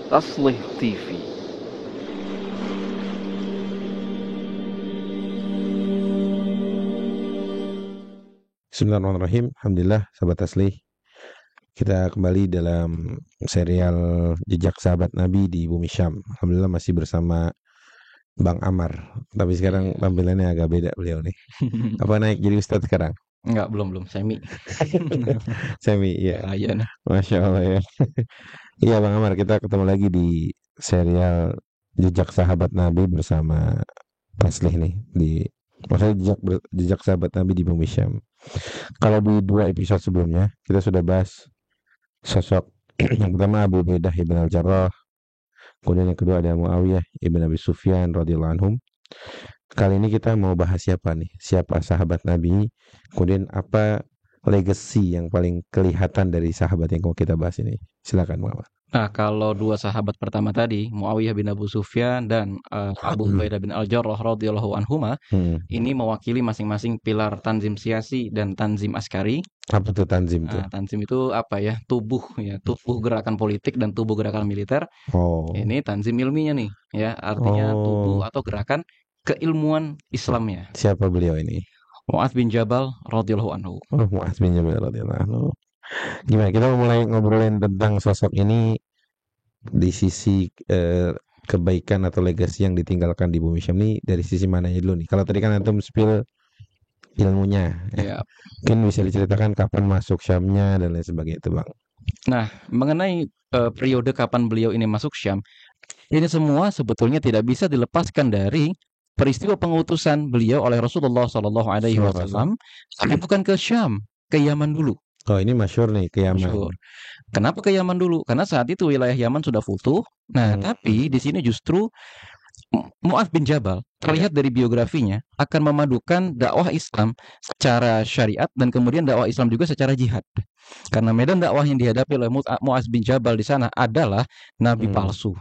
Taslih TV. Bismillahirrahmanirrahim. Alhamdulillah, sahabat Taslih. Kita kembali dalam serial Jejak Sahabat Nabi di Bumi Syam. Alhamdulillah masih bersama Bang Amar. Tapi sekarang tampilannya agak beda beliau nih. Apa naik jadi Ustadz sekarang? Enggak, belum semi. Semi, iya. Iya nih. Masya Allah ya. Iya Bang Amar, kita ketemu lagi di serial Jejak Sahabat Nabi bersama Taslih nih. Maksudnya jejak sahabat Nabi di Bumi Syam. Kalau di 2 episode sebelumnya kita sudah bahas sosok yang pertama Abu Ubaidah ibn al-Jarrah, kemudian yang kedua ada Muawiyah ibn Abi Sufyan radhiyallahu anhum. Kali ini kita mau bahas siapa nih? Siapa sahabat Nabi? Kemudian apa legacy yang paling kelihatan dari sahabat yang mau kita bahas ini? Silakan Muhammad. Nah, kalau dua sahabat pertama tadi, Muawiyah bin Abu Sufyan dan Abu Ubaidah bin Al-Jarrah radhiyallahu anhuma, ini mewakili masing-masing pilar tanzim siyasi dan tanzim askari. Apa tuh tanzim tuh? Tanzim itu apa ya? Tubuh gerakan politik dan tubuh gerakan militer. Oh. Ini tanzim ilminya nih, ya, artinya tubuh atau gerakan keilmuan Islamnya. Siapa beliau ini? Mu'adz bin Jabal radhiyallahu anhu. Mu'adz bin Jabal radhiyallahu anhu. Gimana kita mulai ngobrolin tentang sosok ini di sisi kebaikan atau legasi yang ditinggalkan di Bumi Syam ini dari sisi mananya dulu nih? Kalau tadi kan antum spill ilmunya, Ya. Mungkin bisa diceritakan kapan masuk Syamnya dan lain sebagainya itu Bang. Nah, mengenai periode kapan beliau ini masuk Syam, ini semua sebetulnya tidak bisa dilepaskan dari peristiwa pengutusan beliau oleh Rasulullah Shallallahu Alaihi Wasallam, tapi bukan ke Syam, ke Yaman dulu. Oh ini masyhur nih ke Yaman. Masyhur. Kenapa ke Yaman dulu? Karena saat itu wilayah Yaman sudah futuh. Nah, tapi di sini justru Mu'adz bin Jabal terlihat dari biografinya akan memadukan dakwah Islam secara syariat dan kemudian dakwah Islam juga secara jihad. Karena medan dakwah yang dihadapi oleh Mu'adz bin Jabal di sana adalah nabi palsu.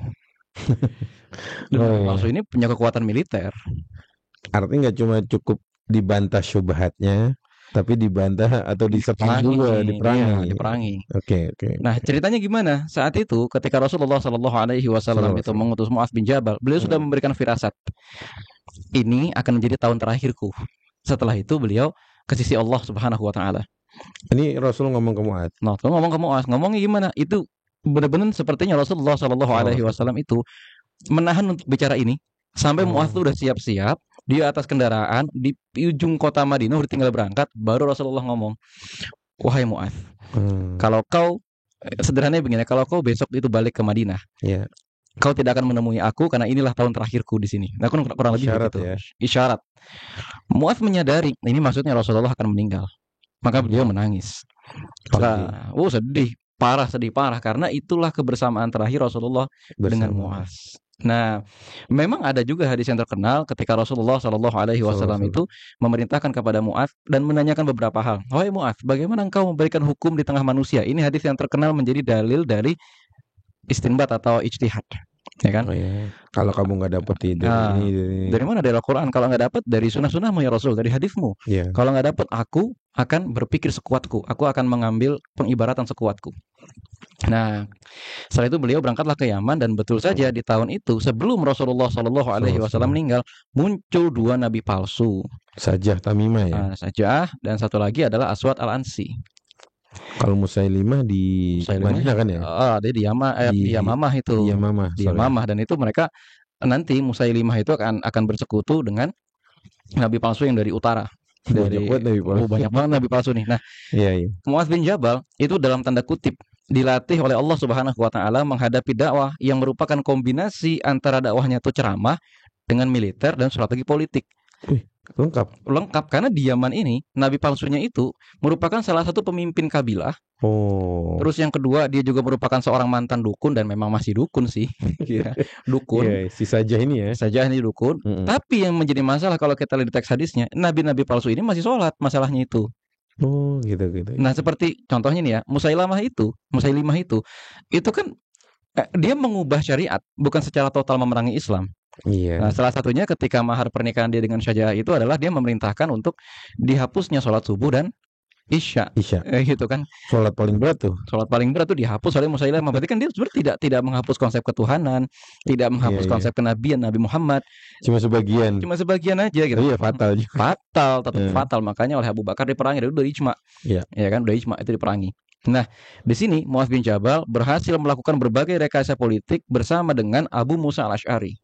Nabi palsu ini punya kekuatan militer. Artinya nggak cuma cukup dibantah syubhatnya, tapi dibantah atau diserang juga, diperangi. Oke. Nah, ceritanya gimana? Saat itu ketika Rasulullah Shallallahu Alaihi Wasallam itu mengutus Mu'adz bin Jabal, beliau sudah memberikan firasat. Ini akan menjadi tahun terakhirku. Setelah itu beliau ke sisi Allah Subhanahu Wa Taala. Ini Rasul ngomong ke Mu'adz. Nah, ngomong ke Mu'adz, ngomongnya gimana? Itu benar-benar sepertinya Rasulullah Shallallahu Alaihi Wasallam itu menahan untuk bicara ini sampai Mu'adz itu udah siap-siap. Di atas kendaraan di ujung kota Madinah udah tinggal berangkat, baru Rasulullah ngomong, wahai Mu'adz, kalau kau sederhananya begini, kalau kau besok itu balik ke Madinah, kau tidak akan menemui aku karena inilah tahun terakhirku di sini. Nah, kurang lebih begitu. Isyarat. Mu'adz menyadari ini maksudnya Rasulullah akan meninggal, maka beliau menangis. Maka sedih parah karena itulah kebersamaan terakhir Rasulullah dengan Mu'adz. Nah, memang ada juga hadis yang terkenal ketika Rasulullah Shallallahu Alaihi Wasallam itu memerintahkan kepada Mu'adz dan menanyakan beberapa hal. Wahai Mu'adz, bagaimana engkau memberikan hukum di tengah manusia? Ini hadis yang terkenal menjadi dalil dari istinbat atau ijtihad, ya kan? Kalau kamu nggak dapat dari mana? Dari Al-Quran. Kalau nggak dapat dari sunnah-sunnahmu ya Rasul, dari hadismu. Kalau nggak dapat, aku akan berpikir sekuatku. Aku akan mengambil pengibaratan sekuatku. Nah, setelah itu beliau berangkatlah ke Yaman dan betul saja di tahun itu sebelum Rasulullah Shallallahu Alaihi Wasallam meninggal muncul 2 nabi palsu. Sajah Tamimah ya. Sajah dan satu lagi adalah Aswad Al-Ansi. Kalau Musailimah di Madinah kan ya? Dia di Yamamah itu. Di Yamamah dan itu mereka nanti Musailimah itu akan bersekutu dengan nabi palsu yang dari utara. Banyak banget nabi palsu nih. Nah, Mu'adz bin Jabal itu dalam tanda kutip dilatih oleh Allah Subhanahu Wa Taala menghadapi dakwah yang merupakan kombinasi antara dakwahnya itu ceramah dengan militer dan strategi politik. Lengkap karena di Yaman ini nabi palsunya itu merupakan salah satu pemimpin kabilah. Terus yang kedua dia juga merupakan seorang mantan dukun dan memang masih dukun sih. Dukun. Si Sajah ini ya. Sajah ini dukun. Tapi yang menjadi masalah kalau kita lihat di teks hadisnya, nabi-nabi palsu ini masih sholat, masalahnya itu. Gitu. Nah, seperti contohnya nih ya, Musailimah itu kan dia mengubah syariat bukan secara total memerangi Islam. Nah, salah satunya ketika mahar pernikahan dia dengan Syajah itu adalah dia memerintahkan untuk dihapusnya sholat subuh dan Isya. Isya. Gitu kan. Sholat paling berat tuh. Sholat paling berat tuh dihapus oleh Musailamah. Berarti kan dia sebenarnya tidak menghapus konsep ketuhanan, tidak menghapus Iya. konsep kenabian Nabi Muhammad. Cuma sebagian. Cuma sebagian aja gitu. Iya, fatal juga. Fatal, tetap fatal. Makanya oleh Abu Bakar diperangi. Itu udah ijma. Iya. Ya kan, udah ijma itu diperangi. Nah, di sini Mu'adz bin Jabal berhasil melakukan berbagai rekayasa politik bersama dengan Abu Musa al-Asy'ari.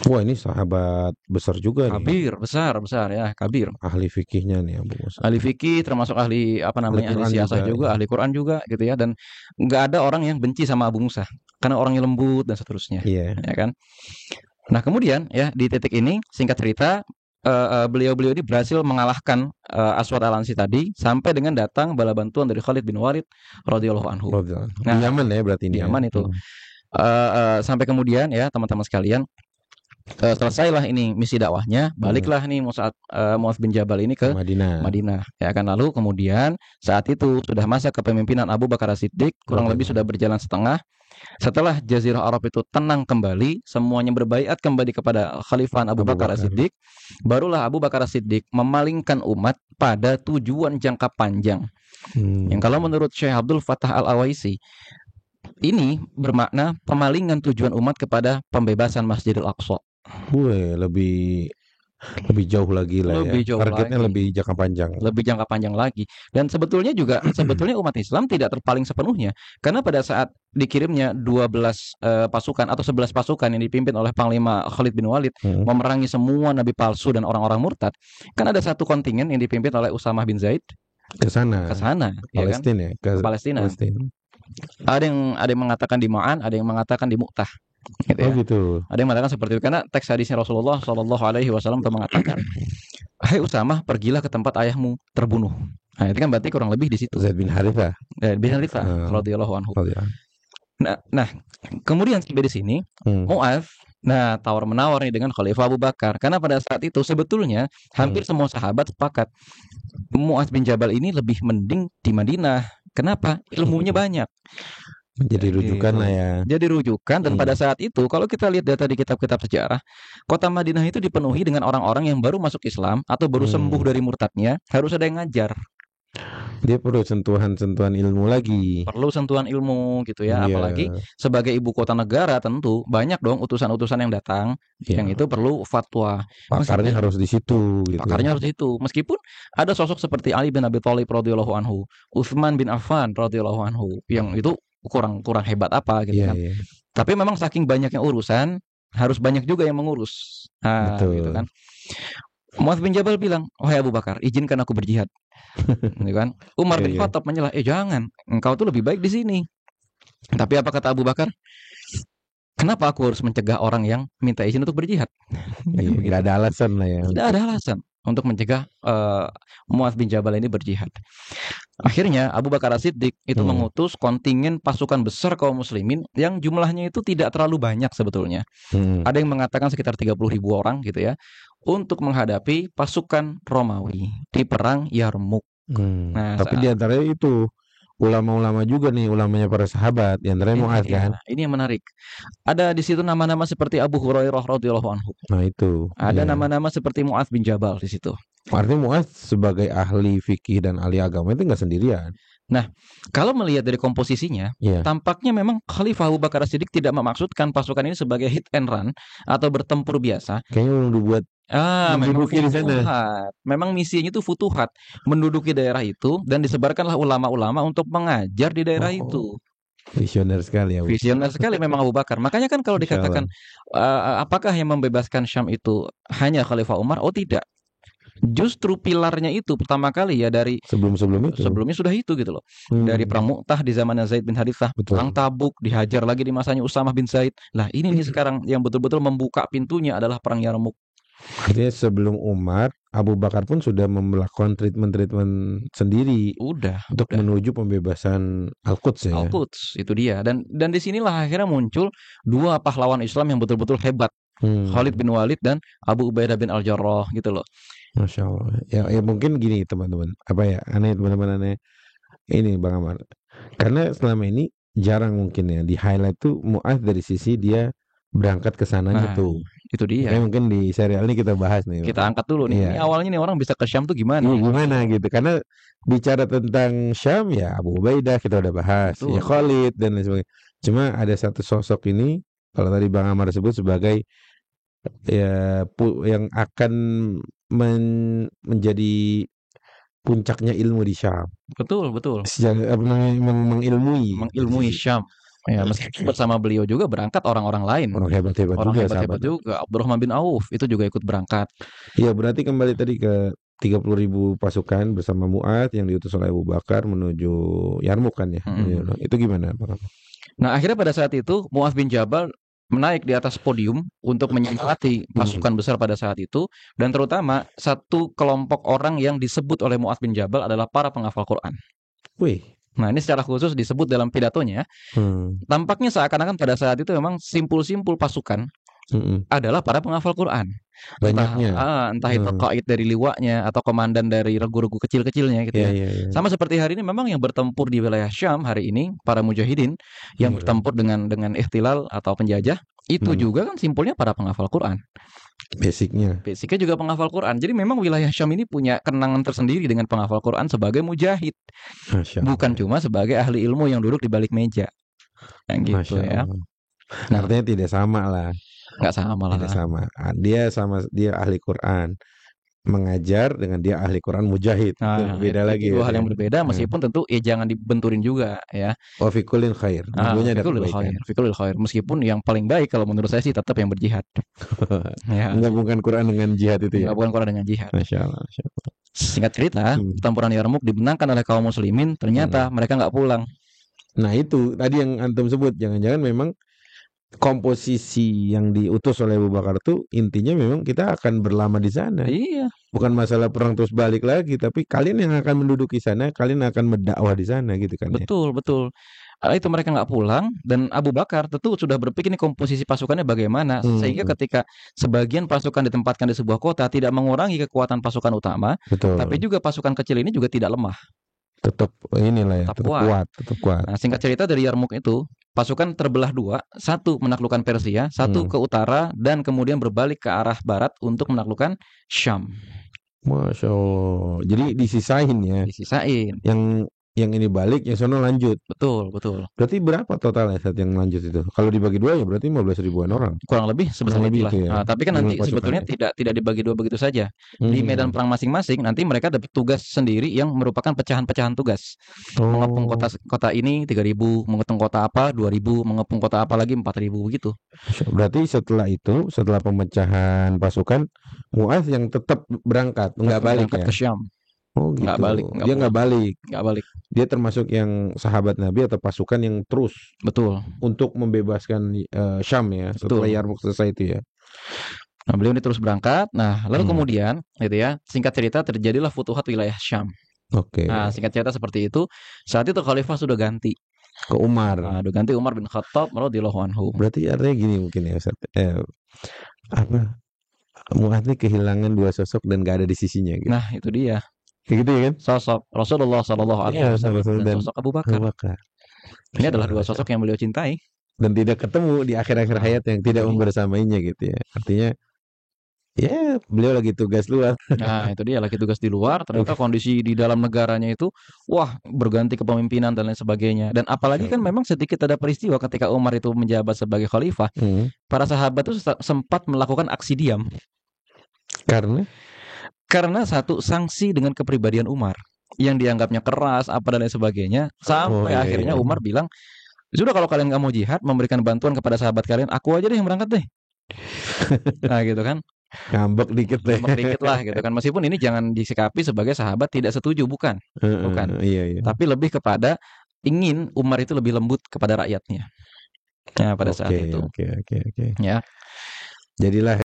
Wah, ini sahabat besar juga nih. Kabir, besar ya, kabir. Ahli fikihnya nih Abu Musa. Ahli fikih, termasuk ahli ahli siasah juga, ahli Quran juga gitu ya. Dan nggak ada orang yang benci sama Abu Musa karena orangnya lembut dan seterusnya. Iya. Ya kan. Nah, kemudian ya di titik ini singkat cerita beliau ini berhasil mengalahkan Aswad al-Ansi tadi sampai dengan datang bala bantuan dari Khalid bin Walid radhiyallahu anhu. Nah, di Yaman ya berarti ini. Di Yaman itu. Sampai kemudian ya teman-teman sekalian, selesailah ini misi dakwahnya, baliklah nih Mu'adz bin Jabal ini ke Madinah. Ya kan, lalu kemudian saat itu sudah masa kepemimpinan Abu Bakar As-Siddiq, kurang lebih sudah berjalan setengah. Setelah Jazirah Arab itu tenang kembali, semuanya berbaiat kembali kepada Khalifah Abu Bakar As-Siddiq, barulah Abu Bakar As-Siddiq memalingkan umat pada tujuan jangka panjang. Yang kalau menurut Syekh Abdul Fattah Al-Awaisi, ini bermakna pemalingan tujuan umat kepada pembebasan Masjidil Aqsa. Lebih jauh lagi lah ya. Targetnya lebih jangka panjang. Lebih jangka panjang lagi. Dan sebetulnya umat Islam tidak terpaling sepenuhnya. Karena pada saat dikirimnya 12 pasukan atau 11 pasukan yang dipimpin oleh Panglima Khalid bin Walid memerangi semua nabi palsu dan orang-orang murtad, kan ada satu kontingen yang dipimpin oleh Usamah bin Zaid ke sana, Palestina ya, ke Palestina. Ada yang mengatakan di Ma'an, ada yang mengatakan di Mu'tah. Gitu ya. Gitu. Ada yang mengatakan seperti itu karena teks hadisnya Rasulullah Shallallahu Alaihi Wasallam mengatakan, "Hai Usamah, pergilah ke tempat ayahmu terbunuh." Nah, itu kan berarti kurang lebih di situ. Zaid bin Harithah. Radhiyallahu anhu. Nah, kemudian sampai di sini, Mu'adz tawar menawar nih dengan Khalifah Abu Bakar karena pada saat itu sebetulnya hampir semua sahabat sepakat Mu'adz bin Jabal ini lebih mending di Madinah. Kenapa? Ilmunya banyak. Jadi rujukan lah ya. Jadi rujukan, dan pada saat itu kalau kita lihat data di kitab-kitab sejarah, kota Madinah itu dipenuhi dengan orang-orang yang baru masuk Islam atau baru sembuh dari murtadnya, harus ada yang ngajar. Dia perlu sentuhan ilmu lagi. Perlu sentuhan ilmu gitu ya, apalagi sebagai ibu kota negara tentu banyak dong utusan-utusan yang datang yang itu perlu fatwa. Pakarnya harus di situ gitu. Pakarnya harus di situ. Meskipun ada sosok seperti Ali bin Abi Thalib radhiyallahu anhu, Utsman bin Affan radhiyallahu anhu yang itu kurang hebat apa gitu kan. Tapi memang saking banyaknya urusan, harus banyak juga yang mengurus. Gitu kan. Mu'adz bin Jabal bilang, "Wahai Abu Bakar, izinkan aku berjihad." Gitu kan. Umar bin Khattab menyelah, "Jangan, engkau tuh lebih baik di sini." Tapi apa kata Abu Bakar? "Kenapa aku harus mencegah orang yang minta izin untuk berjihad?" Gak ada alasan lah ya. Tidak ada alasan untuk mencegah Mu'adz bin Jabal ini berjihad. Akhirnya Abu Bakar As-Siddiq itu mengutus kontingen pasukan besar kaum muslimin yang jumlahnya itu tidak terlalu banyak sebetulnya. Ada yang mengatakan sekitar 30.000 orang gitu ya, untuk menghadapi pasukan Romawi di perang Yarmuk. Tapi di antaranya itu ulama-ulama juga nih, ulamanya para sahabat, di antaranya Mu'adz kan. Ini yang menarik. Ada di situ nama-nama seperti Abu Hurairah radhiyallahu anhu. Nah itu. Ada nama-nama seperti Mu'adz bin Jabal di situ. Artinya Mu'adz sebagai ahli fikih dan ahli agama itu nggak sendirian. Nah, kalau melihat dari komposisinya, tampaknya memang Khalifah Abu Bakar As-Siddiq tidak memaksudkan pasukan ini sebagai hit and run atau bertempur biasa. Kayaknya belum dibuat menduduki di sana. Memang misinya itu futuhat, menduduki daerah itu dan disebarkanlah ulama-ulama untuk mengajar di daerah itu. Visioner sekali ya. Visioner sekali memang Abu Bakar. Makanya kan kalau dikatakan apakah yang membebaskan Syam itu hanya Khalifah Umar? Oh tidak. Justru pilarnya itu pertama kali ya dari sebelumnya sudah itu gitu loh. Dari perang Mu'tah di zamannya Zaid bin Harithah, perang Tabuk dihajar lagi di masanya Usamah bin Zaid. Lah ini nih sekarang yang betul-betul membuka pintunya adalah perang Yarmuk. Artinya sebelum Umar, Abu Bakar pun sudah melakukan treatment sendiri untuk menuju pembebasan Al-Quds ya. Al-Quds itu dia, dan disinilah akhirnya muncul dua pahlawan Islam yang betul-betul hebat, Khalid bin Walid dan Abu Ubaidah bin Al-Jarrah gitu loh. Masya Allah. Ya mungkin gini teman-teman, teman-teman aneh ini Bang Amar. Karena selama ini jarang mungkin ya di highlight tuh Mu'adz dari sisi dia berangkat ke sananya Nah, tuh. itu dia. Makanya mungkin di serial ini kita bahas nih. Kita angkat dulu nih. Iya. Ini awalnya nih orang bisa ke Syam tuh gimana? Iya, gimana gitu. Karena bicara tentang Syam ya Abu Ubaidah kita udah bahas, ya Betul. Khalid dan lain sebagainya. Cuma ada satu sosok ini kalau tadi Bang Amar sebut sebagai ya yang akan menjadi puncaknya ilmu di Syam. Betul, betul. Secara mengilmui dari Mengilmui sisi Syam. Ya, meskipun bersama beliau juga berangkat orang-orang lain. orang hebat-hebat Orang juga hebat-hebat sahabat. juga. Abdurrahman bin Auf itu juga ikut berangkat. Iya, berarti kembali tadi ke 30.000 pasukan bersama Mu'adz yang diutus oleh Abu Bakar menuju Yarmuk kan ya. Mm-mm. Itu gimana, Bang? Nah, akhirnya pada saat itu Mu'adz bin Jabal menaik di atas podium untuk menyemangati pasukan besar pada saat itu, dan terutama satu kelompok orang yang disebut oleh Mu'adz bin Jabal adalah para penghafal Quran. Wih. Nah, ini secara khusus disebut dalam pidatonya. Tampaknya seakan-akan pada saat itu memang simpul-simpul pasukan adalah para penghafal Quran. Banyaknya. Entah itu qaid dari liwanya atau komandan dari regu-regu kecil-kecilnya gitu ya. Sama seperti hari ini memang yang bertempur di wilayah Syam hari ini para mujahidin yang bertempur dengan ihtilal atau penjajah itu juga kan simpulnya para penghafal Quran. Basicnya juga penghafal Quran. Jadi memang wilayah Syam ini punya kenangan tersendiri dengan penghafal Quran sebagai mujahid. Bukan cuma sebagai ahli ilmu yang duduk di balik meja. Yang gitu ya. Nah, artinya tidak sama lah. Nggak sama lah. Tidak sama. Dia ahli Quran mengajar dengan dia ahli Quran mujahid. Nah, beda lagi. Dua hal yang berbeda meskipun tentu jangan dibenturin juga ya. Wa fi kullin khair. Fikulil khair. Meskipun yang paling baik kalau menurut saya sih tetap yang berjihad. Ya. Menggabungkan Quran dengan jihad itu ya. Menggabungkan Quran dengan jihad. Masya Allah. Singkat cerita, pertempuran Yarmuk dimenangkan oleh kaum muslimin. Ternyata mereka nggak pulang. Nah itu tadi yang antum sebut. Jangan-jangan memang komposisi yang diutus oleh Abu Bakar itu intinya memang kita akan berlama di sana. Iya. Bukan masalah perang terus balik lagi, tapi kalian yang akan menduduki sana, kalian akan mendakwah di sana gitu kan. Betul, betul. Itu mereka nggak pulang dan Abu Bakar tentu sudah berpikir nih komposisi pasukannya bagaimana sehingga ketika sebagian pasukan ditempatkan di sebuah kota tidak mengurangi kekuatan pasukan utama, tapi juga pasukan kecil ini juga tidak lemah. Tetap inilah ya, tetap kuat. Nah, singkat cerita dari Yarmuk itu pasukan terbelah dua, satu menaklukkan Persia, satu ke utara dan kemudian berbalik ke arah barat untuk menaklukkan Syam. Masya Allah. Jadi disisain ya. Disisain. Yang ini balik, yang sono lanjut. Betul. Berarti berapa totalnya saat yang lanjut itu? Kalau dibagi dua ya berarti 15.000-an orang. Kurang lebih sebesar itulah. Ya. Tapi kan nanti sebetulnya tidak dibagi dua begitu saja. Di medan perang masing-masing nanti mereka dapat tugas sendiri yang merupakan pecahan-pecahan tugas. Mengepung kota ini 3.000, mengepung kota apa 2.000, mengepung kota apa lagi 4.000 begitu. Berarti setelah pemecahan pasukan, Mu'adz yang tetap berangkat, nggak balik ya? Ke Syam. Oh gitu. Dia nggak balik. Dia termasuk yang sahabat Nabi atau pasukan yang terus. Betul. Untuk membebaskan Syam ya. Setelah Yarmuk selesai itu ya. Nah, beliau ini terus berangkat. Nah, lalu kemudian, gitu ya, singkat cerita terjadilah futuhat wilayah Syam. Oke. Nah, singkat cerita seperti itu. Saat itu khalifah sudah ganti ke Umar. Nah, udah ganti Umar bin Khattab radhiyallahu anhu. Berarti artinya gini mungkin ya Ustaz. Mu'adz ini kehilangan dua sosok dan gak ada di sisinya gitu. Nah, itu dia. Kayak gitu ya kan? Sosok Rasulullah SAW dan sosok Abu Bakar. Ini adalah dua sosok yang beliau cintai dan tidak ketemu di akhir-akhir hayat yang tidak membersamainya gitu ya. Artinya ya beliau lagi tugas luar. Nah itu dia lagi tugas di luar. Ternyata kondisi di dalam negaranya itu wah berganti kepemimpinan dan lain sebagainya. Dan apalagi kan memang sedikit ada peristiwa ketika Umar itu menjabat sebagai khalifah. Para sahabat itu sempat melakukan aksi diam. Karena satu sanksi dengan kepribadian Umar yang dianggapnya keras apa dan lain sebagainya. Sampai akhirnya Umar bilang, sudah kalau kalian nggak mau jihad memberikan bantuan kepada sahabat kalian, aku aja deh yang berangkat deh. Nah gitu kan. Ngambek dikit lah gitu kan. Meskipun ini jangan disikapi sebagai sahabat tidak setuju, bukan. Iya. Tapi lebih kepada ingin Umar itu lebih lembut kepada rakyatnya. Nah pada saat itu. Oke. Ya. Jadilah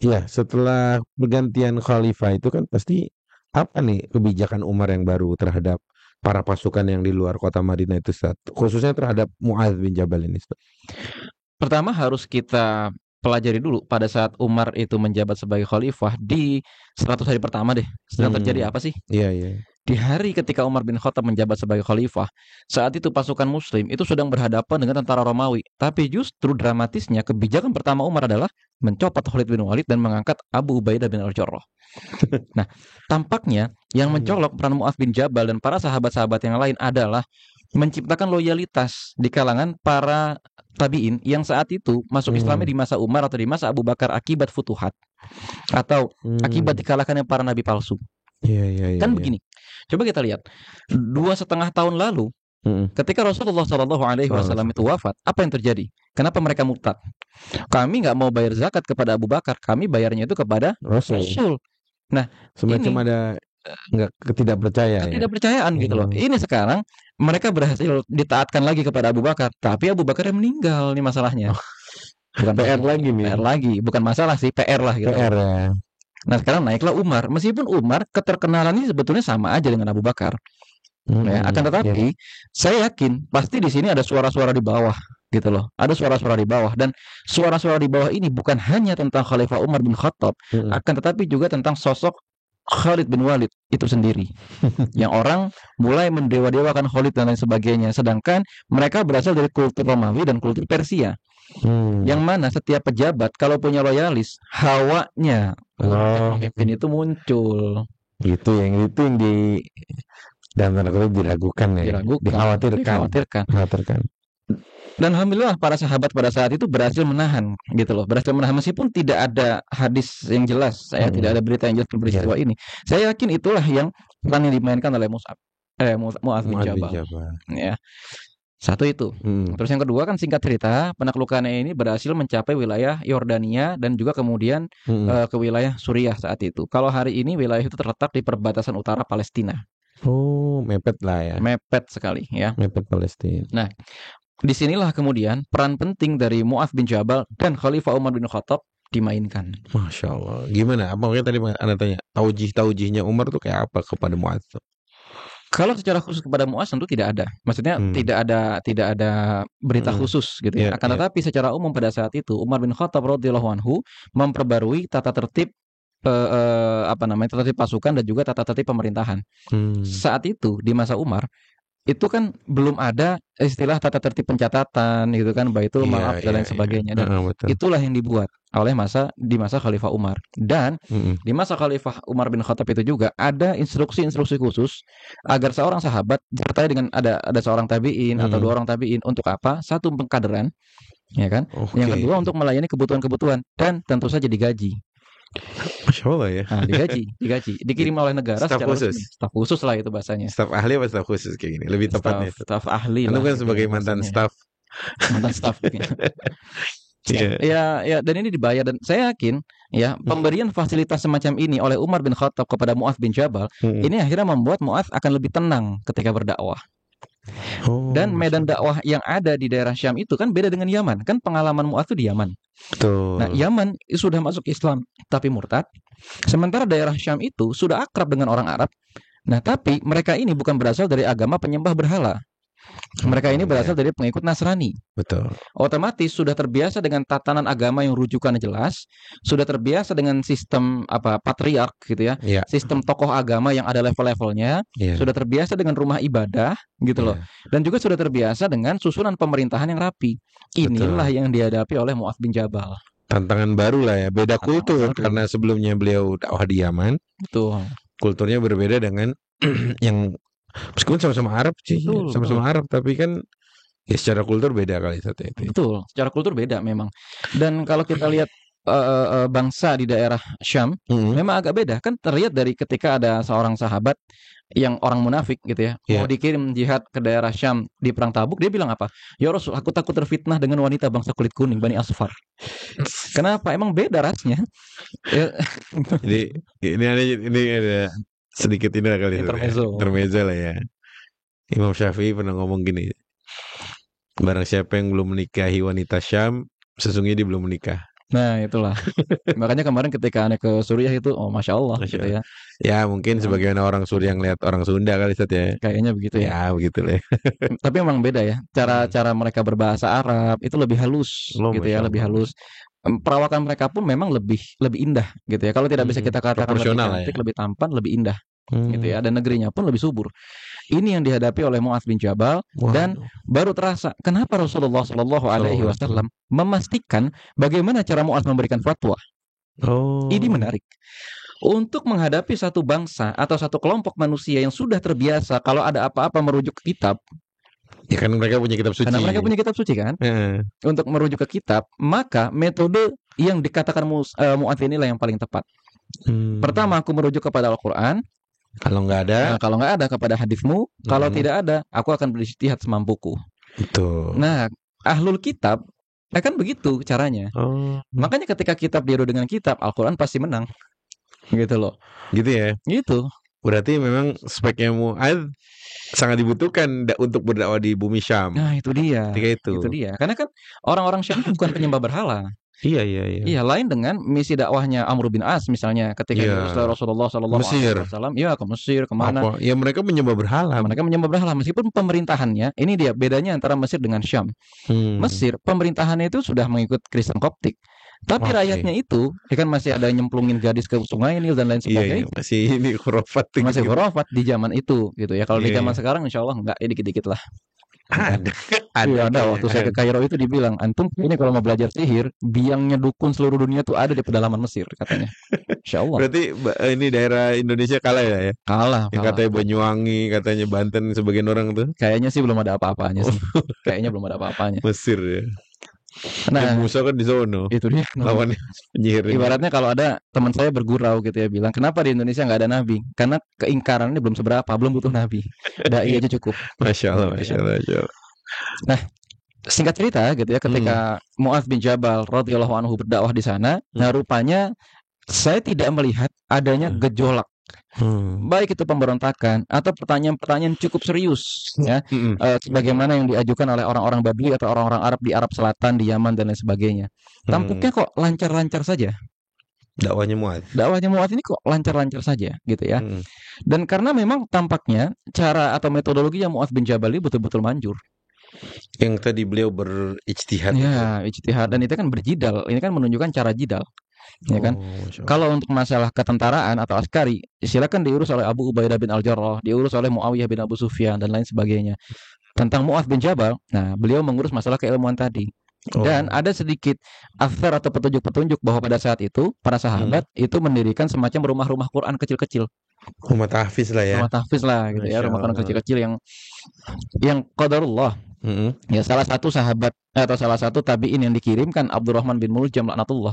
ya setelah pergantian khalifah itu kan pasti apa nih kebijakan Umar yang baru terhadap para pasukan yang di luar kota Madinah itu Ustaz? Khususnya terhadap Mu'adz bin Jabal ini Ustaz. Pertama harus kita pelajari dulu pada saat Umar itu menjabat sebagai khalifah di 100 hari pertama deh. Sedang terjadi apa sih? Iya. di hari ketika Umar bin Khattab menjabat sebagai khalifah, saat itu pasukan muslim itu sedang berhadapan dengan tentara Romawi. Tapi justru dramatisnya kebijakan pertama Umar adalah mencopot Khalid bin Walid dan mengangkat Abu Ubaidah bin Al-Jarrah. Nah, tampaknya yang mencolok peran Mu'adz bin Jabal dan para sahabat-sahabat yang lain adalah menciptakan loyalitas di kalangan para tabi'in yang saat itu masuk Islamnya di masa Umar atau di masa Abu Bakar akibat futuhat atau akibat dikalahkannya para nabi palsu. Iya. Kan begini, coba kita lihat 2,5 tahun lalu ketika Rasulullah SAW itu wafat, apa yang terjadi? Kenapa mereka murtad? Kami nggak mau bayar zakat kepada Abu Bakar, kami bayarnya itu kepada Rasul. Nah, semacam ini ada nggak ketidakpercayaan ketidakpercayaan gitu loh. Ini sekarang mereka berhasil ditaatkan lagi kepada Abu Bakar, tapi Abu Bakar yang meninggal nih masalahnya. Bukan PR lagi nih. PR lagi, bukan masalah sih, PR lah gitu. PR ya. Nah, sekarang naiklah Umar. Meskipun Umar keterkenalannya sebetulnya sama aja dengan Abu Bakar. Ya, akan tetapi saya yakin pasti di sini ada suara-suara di bawah gitu loh. Ada suara-suara di bawah dan suara-suara di bawah ini bukan hanya tentang Khalifah Umar bin Khattab, akan tetapi juga tentang sosok Khalid bin Walid itu sendiri. Yang orang mulai mendewa-dewakan Khalid dan lain sebagainya, sedangkan mereka berasal dari kultur Romawi dan kultur Persia. Yang mana setiap pejabat kalau punya loyalis, hawanya pemimpin itu muncul. Gitu yang di dalam tanda kutip diragukan ya. Dikhawatirkan. Dan alhamdulillah para sahabat pada saat itu berhasil menahan gitu loh. Berhasil menahan meskipun tidak ada hadis yang jelas, tidak ada berita yang jelas tentang peristiwa ini. Saya yakin itulah yang peran yang dimainkan oleh Mu'adz bin Jabal. Ya. Satu itu. Terus yang kedua kan singkat cerita, penaklukannya ini berhasil mencapai wilayah Yordania dan juga kemudian ke wilayah Suriah saat itu. Kalau hari ini wilayah itu terletak di perbatasan utara Palestina. Oh, mepet lah ya. Mepet sekali ya. Mepet Palestina. Nah, disinilah kemudian peran penting dari Mu'adz bin Jabal dan Khalifah Umar bin Khattab dimainkan. Masya Allah. Gimana? Apakah tadi Anda tanya taujihnya Umar tuh kayak apa kepada Mu'adz? Kalau secara khusus kepada Mu'adz tentu tidak ada. Maksudnya tidak ada berita khusus gitu ya. Akan tetapi secara umum pada saat itu Umar bin Khattab radhiyallahu anhu memperbarui tata tertib tata tertib pasukan dan juga tata tertib pemerintahan. Saat itu di masa Umar itu kan belum ada istilah tata tertib pencatatan gitu kan, Baitul Maaf dan lain sebagainya. Dan itulah yang dibuat oleh di masa Khalifah Umar. Dan di masa Khalifah Umar bin Khattab itu juga ada instruksi-instruksi khusus agar seorang sahabat disertai dengan ada seorang tabi'in atau 2 orang tabi'in untuk apa? Satu, pengkaderan, ya kan? Yang kedua untuk melayani kebutuhan-kebutuhan dan tentu saja digaji. Masya Allah ya. Nah, digaji, dikirim oleh negara staf secara khusus. Staf khusus lah itu bahasanya. Staf ahli apa staf khusus kayak gini? Lebih tepatnya. Staf ahli. Anda kan sebagai mantan staf. Ya, dan ini dibayar dan saya yakin ya pemberian fasilitas semacam ini oleh Umar bin Khattab kepada Mu'adz bin Jabal ini akhirnya membuat Mu'adz akan lebih tenang ketika berdakwah. Dan medan dakwah yang ada di daerah Syam itu kan beda dengan Yaman. Kan pengalaman Mu'adz itu di Yaman. Betul. Nah, Yaman sudah masuk Islam tapi murtad. Sementara daerah Syam itu sudah akrab dengan orang Arab. Nah, tapi mereka ini bukan berasal dari agama penyembah berhala. Mereka ini berasal dari pengikut Nasrani. Betul. Otomatis sudah terbiasa dengan tatanan agama yang rujukannya jelas, sudah terbiasa dengan sistem patriark gitu ya. Sistem tokoh agama yang ada level-levelnya, sudah terbiasa dengan rumah ibadah gitu loh. Dan juga sudah terbiasa dengan susunan pemerintahan yang rapi. Inilah yang dihadapi oleh Mu'adz bin Jabal. Tantangan baru lah ya, beda kultur karena sebelumnya beliau dakwah di Yaman. Betul. Kulturnya berbeda dengan yang meskipun sama-sama Arab sih, sama-sama Arab, tapi kan ya secara kultur beda kali satu itu. Betul, secara kultur beda memang. Dan kalau kita lihat bangsa di daerah Syam, memang agak beda. Kan terlihat dari ketika ada seorang sahabat yang orang munafik gitu ya, mau dikirim jihad ke daerah Syam di perang Tabuk, dia bilang apa? Ya Rasul, aku takut terfitnah dengan wanita bangsa kulit kuning, Bani Asfar. Kenapa? Emang beda rasnya. Jadi ini ada sedikit ini kali intermezzo lah ya. Imam Syafi'i pernah ngomong gini, barang siapa yang belum menikahi wanita Syam, sesungguhnya dia belum menikah. Nah itulah. Makanya kemarin ketika aneh ke Suriah itu, Masya Allah gitu ya. Ya mungkin sebagaimana orang Suriah ngeliat orang Sunda kali ya. Kayaknya begitu ya. Ya begitu lah. Tapi emang beda ya. Cara mereka berbahasa Arab itu lebih halus gitu ya, lebih halus. Perawakan mereka pun memang lebih indah gitu ya. Kalau tidak bisa kita katakan lebih cantik, lebih tampan, lebih indah. gitu ya, dan negerinya pun lebih subur. Ini yang dihadapi oleh Mu'adz bin Jabal, dan Waduh. baru terasa kenapa Rasulullah Shallallahu Alaihi Sallallahu alaihi Wasallam memastikan bagaimana cara Mu'adz memberikan fatwa. Ini Oh, menarik. Untuk menghadapi satu bangsa atau satu kelompok manusia yang sudah terbiasa kalau ada apa-apa merujuk ke kitab, ya kan mereka punya kitab suci. karena mereka punya kitab suci kan, Heeh. untuk merujuk ke kitab, maka metode yang dikatakan Mu'adz inilah yang paling tepat. Pertama, aku merujuk kepada Al-Quran. Kalau nggak ada, Kalau nggak ada, kepada hadismu. Kalau Mm-mm. tidak ada, aku akan berijtihad semampuku. Betul. Nah, ahlul kitab kan begitu caranya. Oh, Makanya ketika kitab diadu dengan kitab, Al-Quran pasti menang. Gitu loh. gitu ya. Gitu. Berarti memang speknya Mu'adz sangat dibutuhkan untuk berdakwah di bumi Syam. Nah, itu dia. Ketika itu. Itu dia. Karena kan orang-orang Syam bukan penyembah berhala. Iya, iya, iya. Iya, lain dengan misi dakwahnya Amr bin As misalnya, ketika Iya. diutus oleh Rasulullah Sallallahu Mesir. Alaihi Wasallam, ya ke Mesir, kemana? Apa? Ya mereka menyembah berhala. Mereka menyembah berhala, meskipun pemerintahannya, ini dia bedanya antara Mesir dengan Syam. Mesir, pemerintahannya itu sudah mengikut Kristen Koptik. Tapi Oke. rakyatnya itu, ya kan masih ada nyemplungin gadis ke sungai Nil dan lain Iya, iya, sebagainya. masih ini khurafat Masih gitu. khurafat di zaman itu, gitu ya. Kalau di Iya, zaman iya. sekarang, insya Allah enggak, ya dikit-dikit lah. Ada, Iya, ada. kayaknya. Waktu saya ke Kairo itu dibilang, antum ini kalau mau belajar sihir, biangnya dukun seluruh dunia tuh ada di pedalaman Mesir, katanya. Insya Allah. Berarti ini daerah Indonesia kalah ya? Kalah, Yang kalah. katanya Banyuwangi, katanya Banten, sebagian orang tuh. Kayaknya sih belum ada apa-apanya sih. Kayaknya belum ada apa-apanya. Mesir ya. Nah, Yang Musa kan di sono. itu dia. Lawannya penyihir. Ibaratnya kalau ada teman saya bergurau gitu ya, bilang, kenapa di Indonesia nggak ada nabi? Karena keingkarannya belum seberapa, belum butuh nabi. Dai aja cukup. Masya Allah, Gitu Masya ya. Allah, Masya Allah. Nah, singkat cerita gitu ya, ketika Mu'adz bin Jabal radhiyallahu anhu berdakwah di sana, nah rupanya saya tidak melihat adanya gejolak, baik itu pemberontakan atau pertanyaan-pertanyaan cukup serius ya, sebagaimana yang diajukan oleh orang-orang Badui atau orang-orang Arab di Arab Selatan, di Yaman dan lain sebagainya. Tampaknya kok lancar-lancar saja. Dakwahnya Mu'adz. Dakwahnya Mu'adz ini kok lancar-lancar saja gitu ya. Dan karena memang tampaknya cara atau metodologi yang Mu'adz bin Jabal ini betul-betul manjur. Yang tadi beliau berijtihad. Ya, ijtihad, dan itu kan berjidal. Ini kan menunjukkan cara jidal. Ya kan? Kalau untuk masalah ketentaraan atau askari, silakan diurus oleh Abu Ubaidah bin Al-Jarrah, diurus oleh Muawiyah bin Abu Sufyan dan lain sebagainya. Tentang Mu'adz bin Jabal, nah beliau mengurus masalah keilmuan tadi. Dan ada sedikit athar atau petunjuk-petunjuk bahwa pada saat itu para sahabat itu mendirikan semacam rumah-rumah Quran kecil-kecil. Rumah tahfiz lah ya. Rumah tahfiz lah gitu ya, rumah Quran kecil-kecil yang qadarullah. Ya, salah satu sahabat atau salah satu tabi'in yang dikirimkan Abdurrahman bin Muljam laknatullah,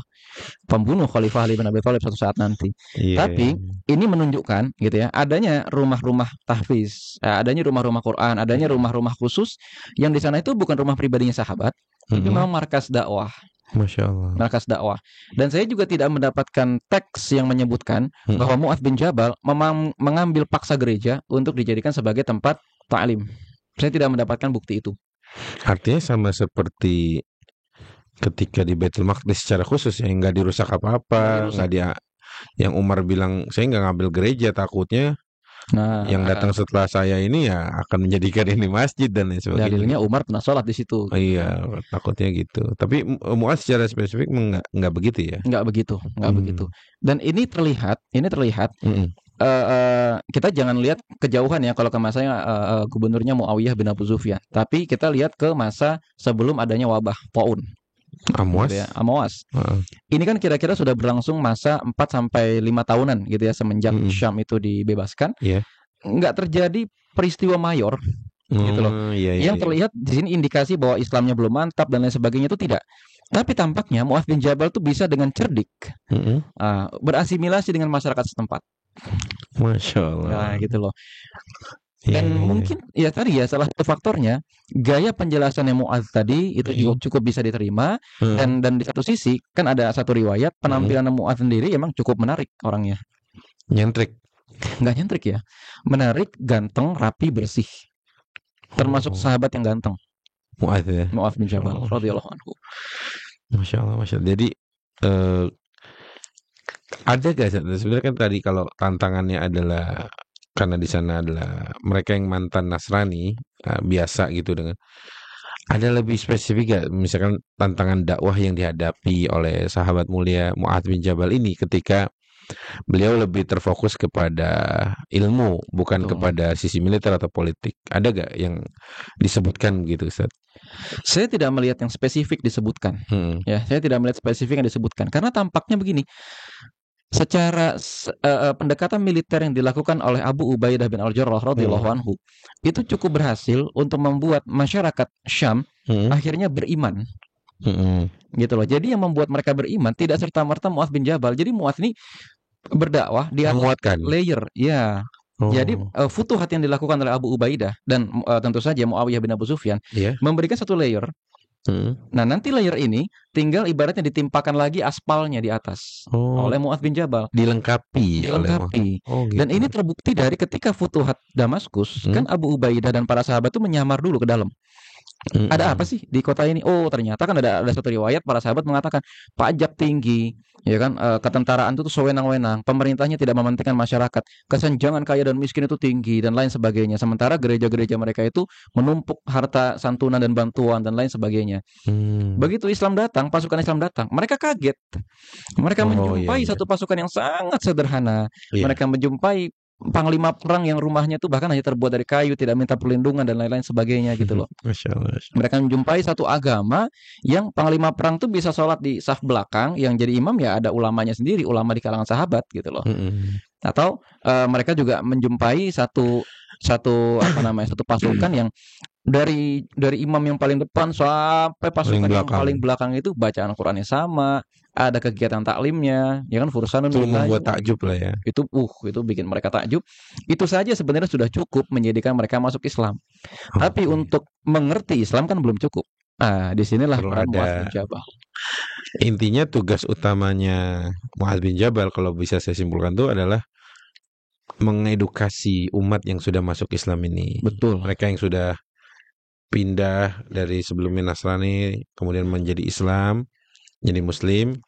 pembunuh Khalifah Ali bin Abi Thalib suatu saat nanti. Tapi ini menunjukkan gitu ya, adanya rumah-rumah tahfiz, adanya rumah-rumah Quran, adanya rumah-rumah khusus yang di sana itu bukan rumah pribadinya sahabat, itu memang markas dakwah. Masya Allah. Markas dakwah. Dan saya juga tidak mendapatkan teks yang menyebutkan bahwa Mu'adz bin Jabal mengambil paksa gereja untuk dijadikan sebagai tempat ta'lim. Saya tidak mendapatkan bukti itu. Artinya sama seperti ketika di Baitul Maqdis secara khusus ya, nggak dirusak apa-apa, nggak dia. Yang Umar bilang saya nggak ngambil gereja, takutnya yang datang setelah saya ini ya akan menjadikan ini masjid dan lain sebagainya. Dalilnya Umar pernah sholat di situ. Iya, takutnya gitu. Tapi Mu'adz secara spesifik nggak begitu ya? Nggak begitu. Dan ini terlihat. Kita jangan lihat kejauhan ya kalau ke masanya gubernurnya Muawiyah bin Abu Sufyan, tapi kita lihat ke masa sebelum adanya wabah Taun. Amwas. Gitu ya, Amwas. Ini kan kira-kira sudah berlangsung masa 4 sampai 5 tahunan gitu ya, semenjak Syam itu dibebaskan. Nggak terjadi peristiwa mayor gitu loh. Yang terlihat di sini indikasi bahwa Islamnya belum mantap dan lain sebagainya itu tidak. Tapi tampaknya Mu'adz bin Jabal tuh bisa dengan cerdik berasimilasi dengan masyarakat setempat. Masya Allah. Nah, gitu loh. Dan mungkin ya tadi ya salah satu faktornya gaya penjelasannya Mu'adz tadi itu juga cukup bisa diterima, dan di satu sisi kan ada satu riwayat penampilan Mu'adz sendiri emang cukup menarik orangnya. Nyentrik. Nggak nyentrik ya. Menarik, ganteng, rapi, bersih. Termasuk sahabat yang ganteng. Mu'adz ya. Mu'adz bin Jabal radhiyallahu anhu. Masya Allah, Masya Allah. Jadi ada gak sebenarnya kan tadi kalau tantangannya adalah karena di sana adalah mereka yang mantan Nasrani biasa gitu, dengan ada lebih spesifik gak misalkan tantangan dakwah yang dihadapi oleh sahabat mulia Mu'adz bin Jabal ini ketika beliau lebih terfokus kepada ilmu, bukan Betul. kepada sisi militer atau politik. Ada gak yang disebutkan gitu, Ustaz? Saya tidak melihat yang spesifik disebutkan. Hmm. Ya, saya tidak melihat spesifik yang disebutkan karena tampaknya begini. Secara pendekatan militer yang dilakukan oleh Abu Ubaidah bin Al-Jarrah radhiyallahu Hmm. anhu itu cukup berhasil untuk membuat masyarakat Syam Hmm. akhirnya beriman. Hmm. Gitu loh. Jadi yang membuat mereka beriman tidak serta-merta Mu'adz bin Jabal. Jadi Mu'adz ini berdakwah di atas Menguatkan. layer. Ya. Jadi Oh. futuhat yang dilakukan oleh Abu Ubaidah dan tentu saja Muawiyah bin Abu Sufyan Iya. memberikan satu layer. Hmm. Nah, nanti layer ini tinggal ibaratnya ditimpakan lagi aspalnya di atas Oh, oleh Mu'adz bin Jabal. dilengkapi oleh Dilengkapi. Oh, gitu. Dan ini terbukti dari ketika Futuhat Damaskus, kan Abu Ubaidah dan para sahabat itu menyamar dulu ke dalam. Ada apa sih di kota ini? Oh, ternyata kan ada satu riwayat para sahabat mengatakan pajak tinggi, ya kan, ketentaraan itu tuh sewenang-wenang, pemerintahnya tidak mementingkan masyarakat, kesenjangan kaya dan miskin itu tinggi dan lain sebagainya. Sementara gereja-gereja mereka itu menumpuk harta santunan dan bantuan dan lain sebagainya. Begitu Islam datang, pasukan Islam datang, mereka kaget. Mereka menjumpai satu pasukan yang sangat sederhana. Mereka menjumpai panglima perang yang rumahnya tuh bahkan hanya terbuat dari kayu, tidak minta perlindungan dan lain-lain sebagainya gitu loh. Masya Allah. Mereka menjumpai satu agama yang panglima perang tuh bisa sholat di saf belakang, yang jadi imam ya ada ulamanya sendiri, ulama di kalangan sahabat gitu loh. Atau mereka juga menjumpai satu pasukan yang dari imam yang paling depan sampai pasukan yang paling belakang itu bacaan Qur'annya sama, ada kegiatan taklimnya, ya kan, fursanun itu membuat takjub lah ya. Itu bikin mereka takjub. Itu saja sebenarnya sudah cukup menjadikan mereka masuk Islam. Tapi untuk mengerti Islam kan belum cukup. Nah, disinilah peran Mu'adz bin Jabal. Intinya tugas utamanya Mu'adz bin Jabal kalau bisa saya simpulkan itu adalah mengedukasi umat yang sudah masuk Islam ini. Betul. Mereka yang sudah pindah dari sebelumnya Nasrani kemudian menjadi Islam, jadi Muslim,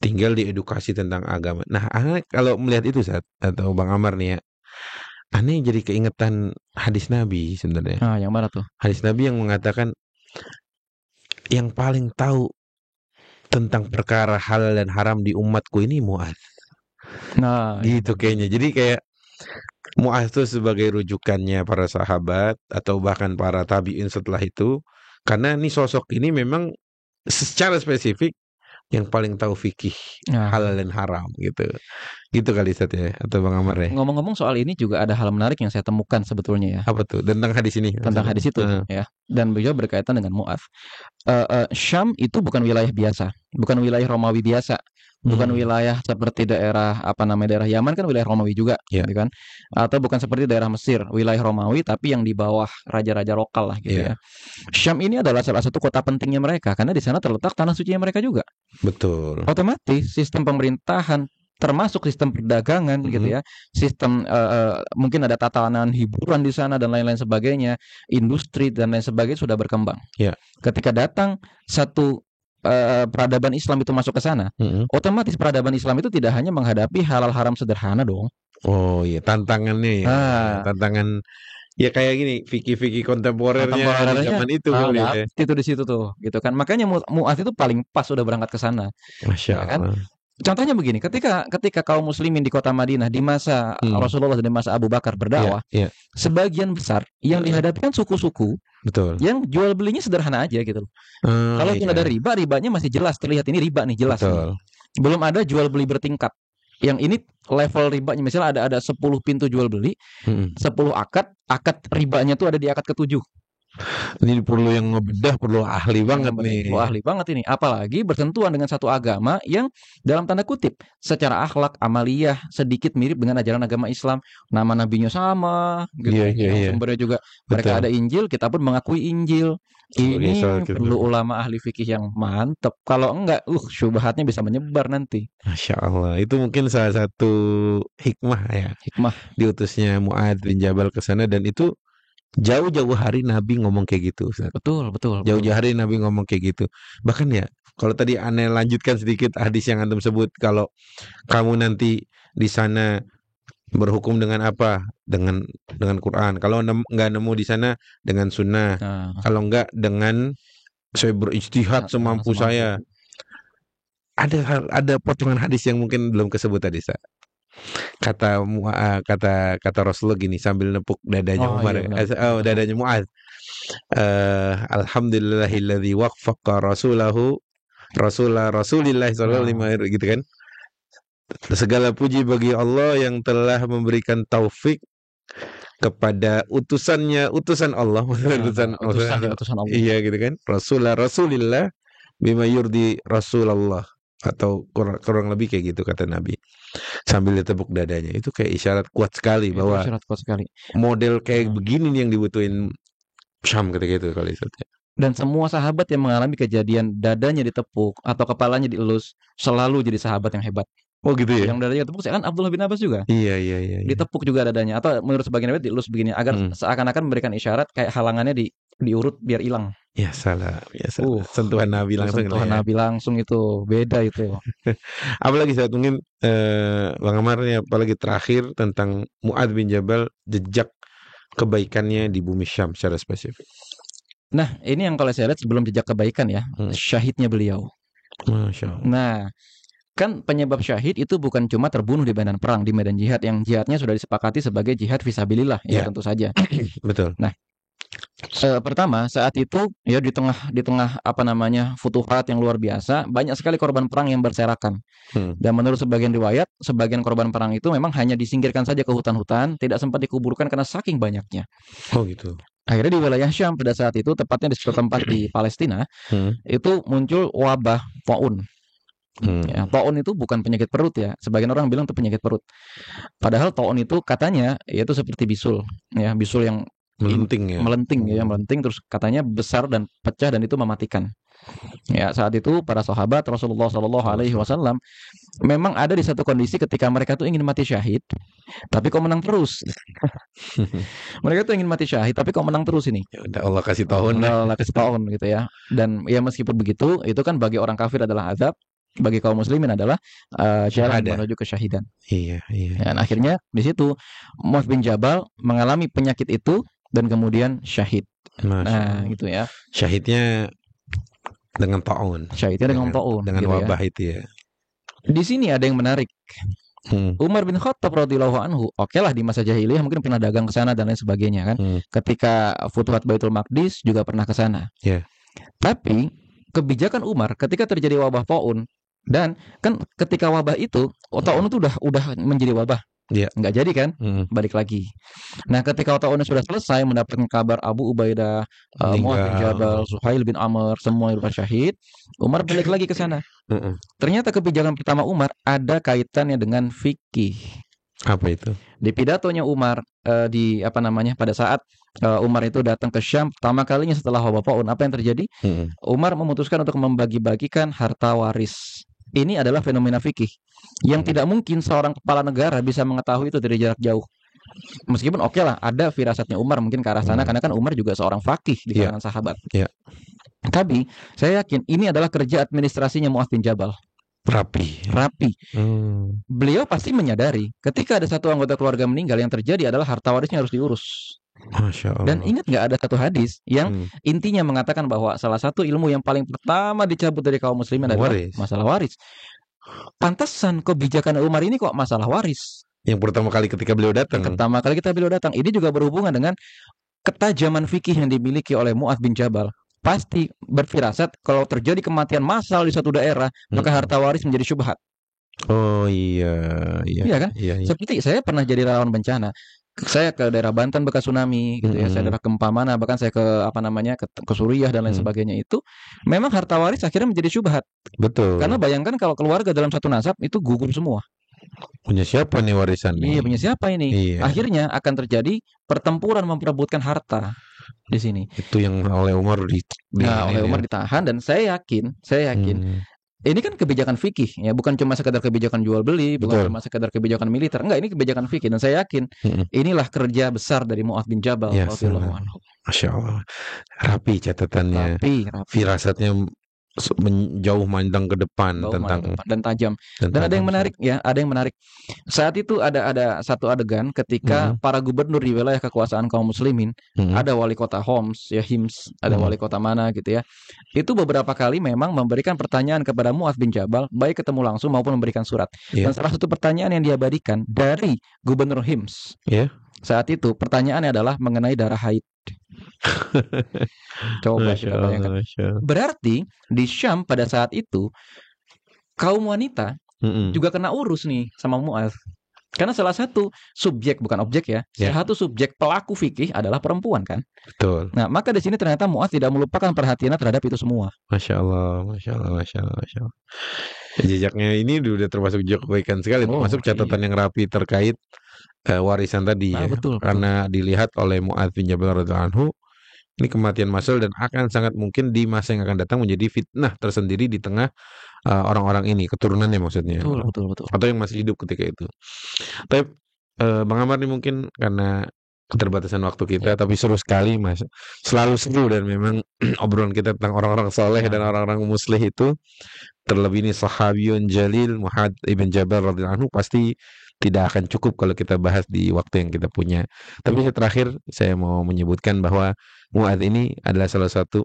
tinggal diedukasi tentang agama. Nah, aneh kalau melihat itu Ustaz atau Bang Amar nih ya, aneh jadi keingetan hadis Nabi sebenarnya. Ah, yang mana tuh? Hadis Nabi yang mengatakan yang paling tahu tentang perkara halal dan haram di umatku ini Mu'adz. Nah, gitu kayaknya. Jadi kayak Mu'adz itu sebagai rujukannya para sahabat atau bahkan para tabi'in setelah itu, karena ini sosok ini memang secara spesifik yang paling tahu fikih halal dan haram gitu. Gitu kali Ustaz ya, atau Bang Amar ya. Ngomong-ngomong soal ini juga ada hal menarik yang saya temukan sebetulnya ya. Apa tuh? Tentang hadis ini. Tentang hadis itu ya. Dan beliau berkaitan dengan Mu'adz. Syam itu bukan wilayah biasa, bukan wilayah Romawi biasa. Bukan wilayah seperti daerah daerah Yaman kan wilayah Romawi juga, gitu kan? Atau bukan seperti daerah Mesir, wilayah Romawi tapi yang di bawah raja-raja lokal lah gitu ya. Syam ini adalah salah satu kota pentingnya mereka karena di sana terletak tanah sucinya mereka juga. Betul. Otomatis sistem pemerintahan termasuk sistem perdagangan gitu ya, sistem mungkin ada tatanan hiburan di sana dan lain-lain sebagainya, industri dan lain sebagainya sudah berkembang. Ketika datang satu peradaban Islam itu masuk ke sana, otomatis peradaban Islam itu tidak hanya menghadapi halal haram sederhana dong. Oh iya, tantangannya ya. Tantangan ya kayak gini, fikih-fikih kontemporernya di zaman itu kali ya. Itu di situ tuh, gitu kan. Makanya Mu'adz itu paling pas udah berangkat ke sana. Masya Allah. Kan? Contohnya begini, ketika kaum muslimin di kota Madinah di masa Rasulullah dan di masa Abu Bakar berdakwah, sebagian besar yang dihadapi kan suku-suku. Betul. Yang jual belinya sederhana aja gitu. Kalaupun ada ribanya masih jelas terlihat ini riba nih, jelas. Nih. Belum ada jual beli bertingkat. Yang ini level ribanya misalnya ada 10 pintu jual beli, 10 akad ribanya tuh ada di akad ke-7. Ini perlu yang ngebedah, perlu ahli banget nih. Perlu ahli banget ini. Apalagi bersentuhan dengan satu agama yang dalam tanda kutip secara akhlak amaliyah sedikit mirip dengan ajaran agama Islam. Nama nabinya sama gitu. Sumbernya juga mereka ada Injil, kita pun mengakui Injil. Ini perlu ulama ahli fikih yang mantep. Kalau enggak, syubhatnya bisa menyebar nanti. Masya Allah. Itu mungkin salah satu hikmah ya. Hikmah diutusnya Mu'adz bin Jabal ke sana, dan itu jauh-jauh hari Nabi ngomong kayak gitu. Ustaz. Betul. Jauh-jauh hari Nabi ngomong kayak gitu. Bahkan ya, kalau tadi aneh lanjutkan sedikit hadis yang antum sebut, kalau kamu nanti di sana berhukum dengan apa? Dengan Quran. Kalau nggak nemu di sana dengan sunnah. Kalau nggak dengan saya berijtihad semampu saya. ada potongan hadis yang mungkin belum kesebut tadi, Sa. Kata Rasulullah gini sambil nepuk dadanya Oh Umar, iya benar. dadanya Muaz. Alhamdulillahilladzi waffaqa Rasulillah sallallahu alaihi Nah, wasallam, gitu kan. Segala puji bagi Allah yang telah memberikan taufik kepada utusan Allah, nah, utusan utusan Allah. iya gitu kan, Rasulillah bima yurdi Rasulullah, atau kurang lebih kayak gitu kata Nabi sambil ditepuk dadanya. Itu kayak isyarat kuat sekali Itu bahwa isyarat kuat sekali. model kayak Hmm. begini nih yang dibutuhin Syam ketika itu kali itu. Dan semua sahabat yang mengalami kejadian dadanya ditepuk atau kepalanya dielus selalu jadi sahabat yang hebat. Oh gitu ya. Yang dadanya ditepuk kan Abdullah bin Abbas juga Iya iya iya iya. ditepuk juga dadanya atau menurut sebagian riwayat dielus begini agar Hmm. seakan-akan memberikan isyarat kayak halangannya diurut biar hilang. Ya salah, ya salah. Sentuhan Nabi Itu langsung lah sentuhan ya. Nabi langsung itu beda itu. Apalagi saat mungkin Bang Amar nih, apalagi terakhir tentang Mu'adz bin Jabal, jejak kebaikannya di bumi Syam secara spesifik. Nah, ini yang kalau saya lihat sebelum jejak kebaikan ya, syahidnya beliau. Masya Allah. Nah, kan penyebab syahid itu bukan cuma terbunuh di medan perang, di medan jihad yang jihadnya sudah disepakati sebagai jihad fisabilillah ya, Ya. tentu saja. Betul. Nah, pertama saat itu ya di tengah apa namanya futuhat yang luar biasa, banyak sekali korban perang yang berserakan. Dan menurut sebagian riwayat, sebagian korban perang itu memang hanya disingkirkan saja ke hutan-hutan, tidak sempat dikuburkan karena saking banyaknya. Oh gitu. Akhirnya di wilayah Syam pada saat itu, tepatnya di suatu tempat di Palestina, itu muncul wabah taun. Ya, taun itu bukan penyakit perut ya. Sebagian orang bilang itu penyakit perut. Padahal taun itu katanya yaitu seperti bisul, ya bisul yang Melenting ya. melenting terus katanya besar dan pecah dan itu mematikan. Ya, saat itu para sahabat Rasulullah Shallallahu Alaihi Wasallam memang ada di satu kondisi ketika mereka tuh ingin mati syahid, tapi kok menang terus. Mereka tuh ingin mati syahid, tapi kok menang terus ini. Ya udah Allah kasih tahun. Allah kasih tahun gitu ya. Dan ya meskipun begitu, itu kan bagi orang kafir adalah azab, bagi kaum muslimin adalah jalan menuju kesyahidan. Iya. Dan akhirnya di situ Mu'adz bin Jabal mengalami penyakit itu dan kemudian syahid. Nah, gitu ya. Syahidnya dengan taun. Syahidnya dengan taun. Dengan gitu wabah ya. itu ya. Di sini ada yang menarik. Umar bin Khattab radhiyallahu anhu, oke lah di masa jahiliyah mungkin pernah dagang ke sana dan lain sebagainya kan. Ketika Futuhat Baitul Maqdis juga pernah ke sana. Tapi kebijakan Umar ketika terjadi wabah taun dan kan ketika wabah itu taun itu udah menjadi wabah. Nggak jadi kan, balik lagi. Nah ketika taunnya sudah selesai, mendapatkan kabar Abu Ubaidah, Mu'adz bin Jabal, Suhail bin Amr, semua yang syahid, Umar balik lagi ke sana. Ternyata kebijakan pertama Umar ada kaitannya dengan fikih. Apa itu? Di pidatonya Umar pada saat Umar itu datang ke Syam pertama kalinya setelah wabah taun, apa yang terjadi? Umar memutuskan untuk membagi-bagikan harta waris. Ini adalah fenomena fikih yang tidak mungkin seorang kepala negara bisa mengetahui itu dari jarak jauh. Meskipun oke lah ada firasatnya Umar mungkin ke arah sana karena kan Umar juga seorang faqih di kalangan sahabat. Tapi saya yakin ini adalah kerja administrasinya Mu'adz bin Jabal. Rapi. Beliau pasti menyadari ketika ada satu anggota keluarga meninggal, yang terjadi adalah harta warisnya harus diurus. Masya Allah. Dan ingat nggak ada satu hadis yang intinya mengatakan bahwa salah satu ilmu yang paling pertama dicabut dari kaum muslimin adalah masalah waris. Pantasan kebijakan Umar ini kok masalah waris. Yang pertama kali ketika beliau datang. Ini juga berhubungan dengan ketajaman fikih yang dimiliki oleh Mu'adz bin Jabal. Pasti berfirasat kalau terjadi kematian massal di suatu daerah, maka harta waris menjadi syubhat. Oh iya kan? Iya. Seperti saya pernah jadi relawan bencana. Saya ke daerah Banten bekas tsunami gitu ya, saya daerah gempa mana, bahkan saya ke ke Suriah dan lain sebagainya, itu memang harta waris akhirnya menjadi syubhat. Betul. Karena bayangkan kalau keluarga dalam satu nasab itu gugur semua. Punya siapa nih warisan nih? Iya, punya siapa ini? Iya. Akhirnya akan terjadi pertempuran memperebutkan harta di sini. Itu yang oleh Umar Umar ditahan, dan saya yakin ini kan kebijakan fikih ya, bukan cuma sekedar kebijakan jual beli, bukan cuma sekedar kebijakan militer. Enggak, ini kebijakan fikih, dan saya yakin inilah kerja besar dari Mu'adz bin Jabal radhiyallahu anhu. Masya Allah. Rapi catatannya. Rapi. Firasatnya jauh mandang ke depan Bau tentang malam depan dan tajam. dan Dan ada yang tajam menarik ya, ada yang menarik. Saat itu ada satu adegan ketika Mm-mm, para gubernur di wilayah kekuasaan kaum muslimin, mm-mm, ada wali kota Homs, ya Hims, ada mm-mm. wali kota mana gitu ya. Itu beberapa kali memang memberikan pertanyaan kepada Mu'adz bin Jabal, baik ketemu langsung maupun memberikan surat. Iya, Dan salah satu pertanyaan yang diabadikan dari gubernur Hims iya. saat itu, pertanyaannya adalah mengenai darah haid. Coba Masya kita Allah, bayangkan. Masya Allah. Berarti di Syam pada saat itu kaum wanita Mm-mm. juga kena urus nih sama Mu'adz. Karena salah satu subjek, bukan objek ya, Ya, salah satu subjek pelaku fikih adalah perempuan kan. betul. Nah, maka di sini ternyata Mu'adz tidak melupakan perhatiannya terhadap itu semua. Masya Allah, Masya Allah, Masya Allah, Masya Allah. Jejaknya ini udah termasuk jejak kebaikan sekali, Oh termasuk iya. catatan yang rapi terkait warisan tadi Nah, ya. betul, betul. Karena dilihat oleh Mu'adz bin Jabal radhiyallahu anhu, ini kematian massal dan akan sangat mungkin di masa yang akan datang menjadi fitnah tersendiri di tengah orang-orang ini, keturunannya maksudnya, Betul, betul, betul. atau yang masih hidup ketika itu. Tapi Bang Amar nih mungkin karena keterbatasan waktu Ya, kita, tapi seru sekali Mas. Selalu seru dan memang obrolan kita tentang orang-orang soleh dan ya. orang-orang muslih itu, terlebih ini sahabiyun jalil Mu'adz ibn Jabal radhiyallahu anhu, pasti tidak akan cukup kalau kita bahas di waktu yang kita punya. Tapi terakhir saya mau menyebutkan bahwa Mu'adz ini adalah salah satu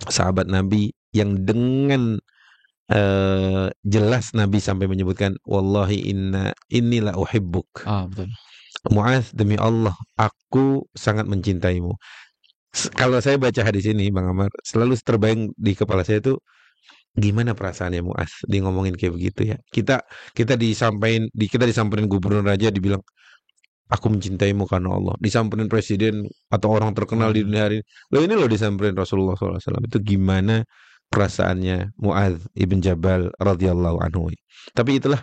sahabat Nabi yang dengan jelas Nabi sampai menyebutkan wallahi inilah uhibbuk. Ah, betul. Mu'adz, demi Allah aku sangat mencintaimu. Kalau saya baca hadis ini Bang Amar, selalu terbayang di kepala saya itu gimana perasaannya Mu'adz dia ngomongin kayak begitu ya. Kita disamperin gubernur aja dibilang aku mencintaimu karena Allah. Disamperin presiden atau orang terkenal di Hmm. dunia hari ini. Loh ini loh disamperin Rasulullah SAW. Itu gimana perasaannya Mu'adz ibn Jabal radhiyallahu anhu. Tapi itulah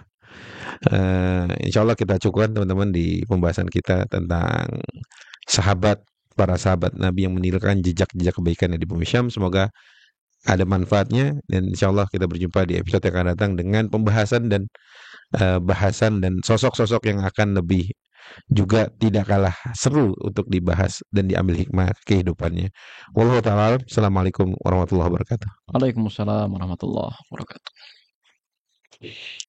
insya Allah kita cukupkan teman-teman di pembahasan kita tentang sahabat para sahabat Nabi yang meninggalkan jejak-jejak kebaikan di bumi Syam. Semoga ada manfaatnya dan insya Allah kita berjumpa di episode yang akan datang dengan pembahasan dan bahasan dan sosok-sosok yang akan lebih juga tidak kalah seru untuk dibahas dan diambil hikmah kehidupannya. Wallahu taala alam. Assalamualaikum warahmatullahi wabarakatuh. Waalaikumsalam warahmatullahi wabarakatuh.